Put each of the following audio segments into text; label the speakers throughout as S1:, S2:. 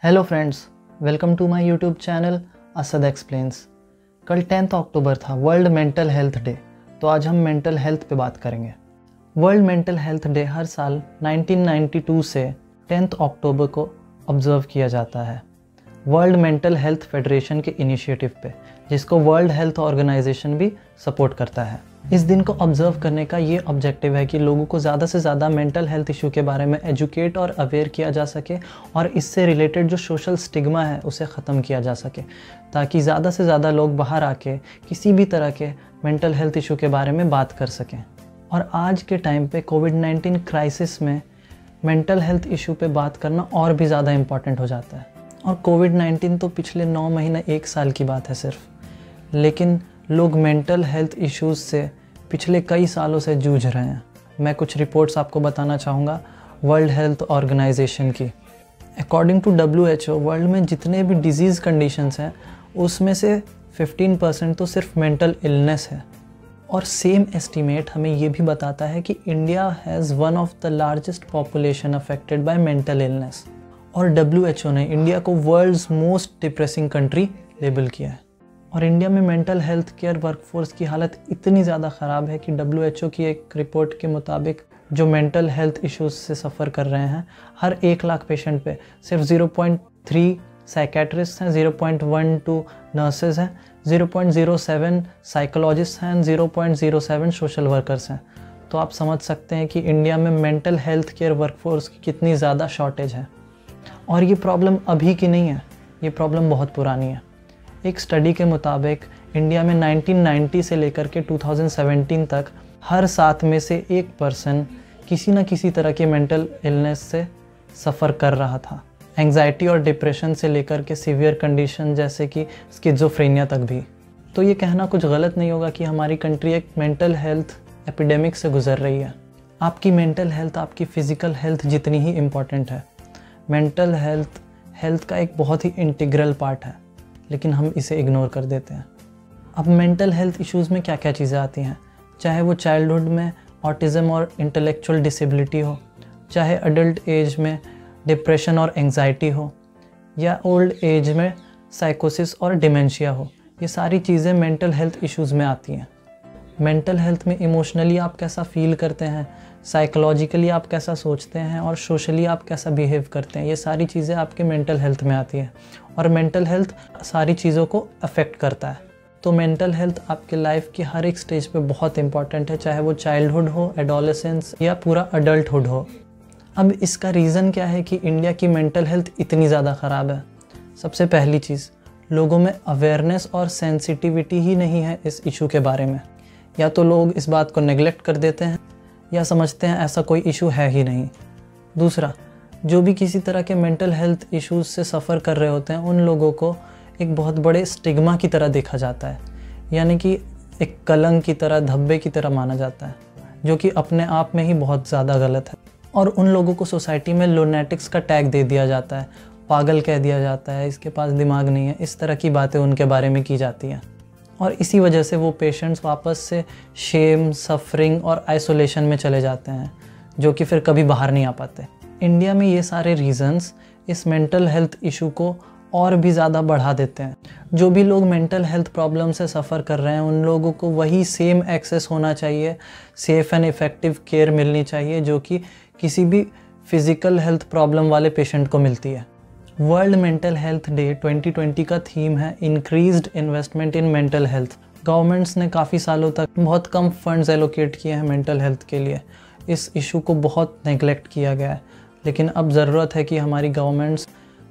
S1: Hello friends, welcome to my YouTube channel Asad explains. कल 10 अक्टूबर था world mental health day, तो आज हम मेंटल हेल्थ पे बात करेंगे। वर्ल्ड मेंटल हेल्थ डे हर साल 1992 से 10 अक्टूबर को ऑब्जर्व किया जाता है वर्ल्ड मेंटल हेल्थ फेडरेशन के इनिशिएटिव पे, जिसको वर्ल्ड हेल्थ ऑर्गेनाइजेशन भी सपोर्ट करता है। इस दिन को ऑब्जर्व करने का ये ऑब्जेक्टिव है कि लोगों को ज़्यादा से ज़्यादा मेंटल हेल्थ इशू के बारे में एजुकेट और अवेयर किया जा सके और इससे रिलेटेड जो सोशल स्टिग्मा है उसे ख़त्म किया जा सके, ताकि ज़्यादा से ज़्यादा लोग बाहर आके किसी भी तरह के मेंटल हेल्थ इशू के बारे में बात कर सकें। और आज के टाइम पे कोविड-19 क्राइसिस में मेंटल हेल्थ इशू पे बात करना और भी ज़्यादा इम्पॉर्टेंट हो जाता है। और कोविड-19 तो पिछले 9 महीने 1 साल की बात है सिर्फ, लेकिन लोग मेंटल हेल्थ इश्यूज़ से पिछले कई सालों से जूझ रहे हैं। मैं कुछ रिपोर्ट्स आपको बताना चाहूँगा वर्ल्ड हेल्थ ऑर्गेनाइजेशन की। अकॉर्डिंग टू WHO, वर्ल्ड में जितने भी डिजीज़ कंडीशंस हैं उसमें से 15% तो सिर्फ मेंटल इलनेस है। और सेम एस्टीमेट हमें ये भी बताता है कि India has one of the largest population affected by mental illness. और WHO ने इंडिया को world's most depressing country label किया है। और इंडिया में मेंटल हेल्थ केयर वर्कफोर्स की हालत इतनी ज़्यादा ख़राब है कि WHO की एक रिपोर्ट के मुताबिक जो मेंटल हेल्थ इश्यूज़ से सफ़र कर रहे हैं, हर 1 लाख पेशेंट पे सिर्फ 0.3 साइकेट्रिस्ट हैं, 0.12 नर्सेज हैं, 0.07 साइकोलॉजिस्ट हैं, 0.07 सोशल वर्कर्स हैं। तो आप समझ सकते हैं कि इंडिया में मेंटल हेल्थ केयर वर्कफोर्स की कितनी ज़्यादा शॉर्टेज है। और ये प्रॉब्लम अभी की नहीं है, ये प्रॉब्लम बहुत पुरानी है। एक स्टडी के मुताबिक इंडिया में 1990 से लेकर के 2017 तक हर 7 में से 1 पर्सन किसी न किसी तरह के मेंटल इलनेस से सफ़र कर रहा था। एंग्जाइटी और डिप्रेशन से लेकर के सीवियर कंडीशन जैसे कि स्किज़ोफ्रेनिया तक भी। तो ये कहना कुछ गलत नहीं होगा कि हमारी कंट्री एक मेंटल हेल्थ एपिडेमिक से गुजर रही है। आपकी मेंटल हेल्थ आपकी फ़िज़िकल हेल्थ जितनी ही इम्पॉर्टेंट है। मेंटल हेल्थ का एक बहुत ही इंटीग्रल पार्ट है, लेकिन हम इसे इग्नोर कर देते हैं। अब मेंटल हेल्थ इश्यूज़ में क्या क्या चीज़ें आती हैं, चाहे वो चाइल्डहुड में ऑटिज़म और इंटेलेक्चुअल डिसेबिलिटी हो, चाहे अडल्ट एज में डिप्रेशन और एंग्जाइटी हो, या ओल्ड एज में साइकोसिस और डिमेंशिया हो, ये सारी चीज़ें मेंटल हेल्थ इश्यूज़ में आती हैं। मेंटल हेल्थ में इमोशनली आप कैसा फ़ील करते हैं, साइकोलॉजिकली आप कैसा सोचते हैं और सोशली आप कैसा बिहेव करते हैं, ये सारी चीज़ें आपके मेंटल हेल्थ में आती है। और मेंटल हेल्थ सारी चीज़ों को अफेक्ट करता है। तो मेंटल हेल्थ आपके लाइफ की हर एक स्टेज पे बहुत इंपॉर्टेंट है, चाहे वो चाइल्डहुड हो, एडोलेसेंस या पूरा अडल्टहुड हो। अब इसका रीज़न क्या है कि इंडिया की मेंटल हेल्थ इतनी ज़्यादा ख़राब है? सबसे पहली चीज़, लोगों में अवेयरनेस और सेंसिटिविटी ही नहीं है इस इशू के बारे में। या तो लोग इस बात को नेगलेक्ट कर देते हैं या समझते हैं ऐसा कोई इशू है ही नहीं। दूसरा, जो भी किसी तरह के मेंटल हेल्थ इश्यूज़ से सफ़र कर रहे होते हैं उन लोगों को एक बहुत बड़े स्टिग्मा की तरह देखा जाता है, यानी कि एक कलंक की तरह, धब्बे की तरह माना जाता है, जो कि अपने आप में ही बहुत ज़्यादा गलत है। और उन लोगों को सोसाइटी में लूनेटिक्स का टैग दे दिया जाता है, पागल कह दिया जाता है, इसके पास दिमाग नहीं है, इस तरह की बातें उनके बारे में की जाती हैं। और इसी वजह से वो पेशेंट्स वापस से शेम, सफरिंग और आइसोलेशन में चले जाते हैं, जो कि फिर कभी बाहर नहीं आ पाते। इंडिया में ये सारे रीज़न्स इस मेंटल हेल्थ इशू को और भी ज़्यादा बढ़ा देते हैं। जो भी लोग मेंटल हेल्थ प्रॉब्लम से सफ़र कर रहे हैं उन लोगों को वही सेम एक्सेस होना चाहिए, सेफ़ एंड इफ़ेक्टिव केयर मिलनी चाहिए जो कि किसी भी फिज़िकल हेल्थ प्रॉब्लम वाले पेशेंट को मिलती है। वर्ल्ड मेंटल हेल्थ डे 2020 का थीम है increased investment in mental health. Governments ने काफ़ी सालों तक बहुत कम फंड्स एलोकेट किए हैं मेंटल हेल्थ के लिए। इस इशू को बहुत नेगलेक्ट किया गया है, लेकिन अब ज़रूरत है कि हमारी गवर्नमेंट्स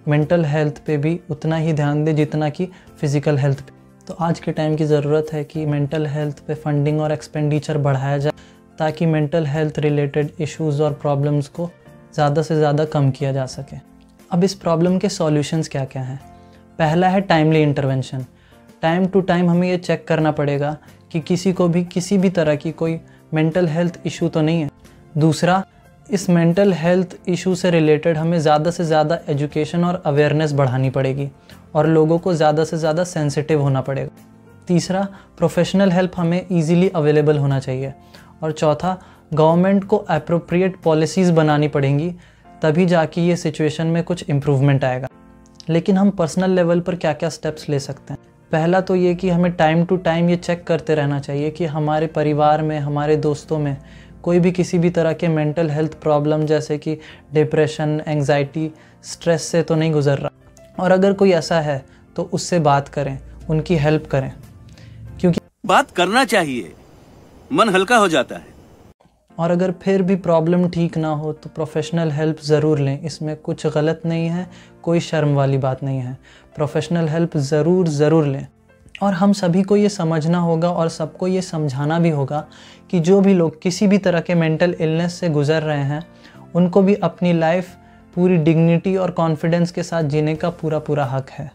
S1: मेंटल हेल्थ पे भी उतना ही ध्यान दे जितना कि फ़िज़िकल हेल्थ पे। तो आज के टाइम की ज़रूरत है कि मेंटल हेल्थ पे फंडिंग और एक्सपेंडिचर बढ़ाया जाए, ताकि मेंटल हेल्थ रिलेटेड इश्यूज़ और प्रॉब्लम्स को ज़्यादा से ज़्यादा कम किया जा सके। अब इस प्रॉब्लम के सॉल्यूशंस क्या क्या हैं? पहला है timely intervention. Time to time हमें ये चेक करना पड़ेगा कि किसी को भी किसी भी तरह की कोई मेंटल हेल्थ इशू तो नहीं है। दूसरा, इस मेंटल हेल्थ इशू से रिलेटेड हमें ज़्यादा से ज़्यादा एजुकेशन और अवेयरनेस बढ़ानी पड़ेगी और लोगों को ज़्यादा से ज़्यादा सेंसिटिव होना पड़ेगा। तीसरा, प्रोफेशनल हेल्प हमें ईज़िली अवेलेबल होना चाहिए। और चौथा, गवर्नमेंट को अप्रोप्रिएट पॉलिसीज़ बनानी पड़ेंगी, तभी जाके ये सिचुएशन में कुछ इम्प्रूवमेंट आएगा। लेकिन हम पर्सनल लेवल पर क्या क्या स्टेप्स ले सकते हैं। पहला तो ये कि हमें टाइम टू टाइम ये चेक करते रहना चाहिए कि हमारे परिवार में, हमारे दोस्तों में कोई भी किसी भी तरह के मेंटल हेल्थ प्रॉब्लम जैसे कि डिप्रेशन, एंजाइटी, स्ट्रेस से तो नहीं गुजर रहा। और अगर कोई ऐसा है तो उससे बात करें, उनकी हेल्प करें, क्योंकि
S2: बात करना चाहिए, मन हल्का हो जाता है।
S1: और अगर फिर भी प्रॉब्लम ठीक ना हो तो प्रोफेशनल हेल्प ज़रूर लें। इसमें कुछ गलत नहीं है, कोई शर्म वाली बात नहीं है। प्रोफेशनल हेल्प ज़रूर लें। और हम सभी को ये समझना होगा और सबको ये समझाना भी होगा कि जो भी लोग किसी भी तरह के मेंटल इलनेस से गुज़र रहे हैं, उनको भी अपनी लाइफ पूरी डिग्निटी और कॉन्फिडेंस के साथ जीने का पूरा हक है।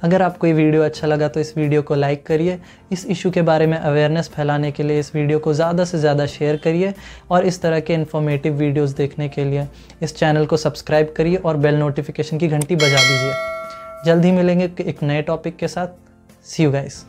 S1: अगर आपको ये वीडियो अच्छा लगा तो इस वीडियो को लाइक करिए। इस इशू के बारे में अवेयरनेस फैलाने के लिए इस वीडियो को ज़्यादा से ज़्यादा शेयर करिए और इस तरह के इन्फॉर्मेटिव वीडियोस देखने के लिए इस चैनल को सब्सक्राइब करिए और बेल नोटिफिकेशन की घंटी बजा दीजिए। जल्द ही मिलेंगे एक नए टॉपिक के साथ। सी यू गाइस।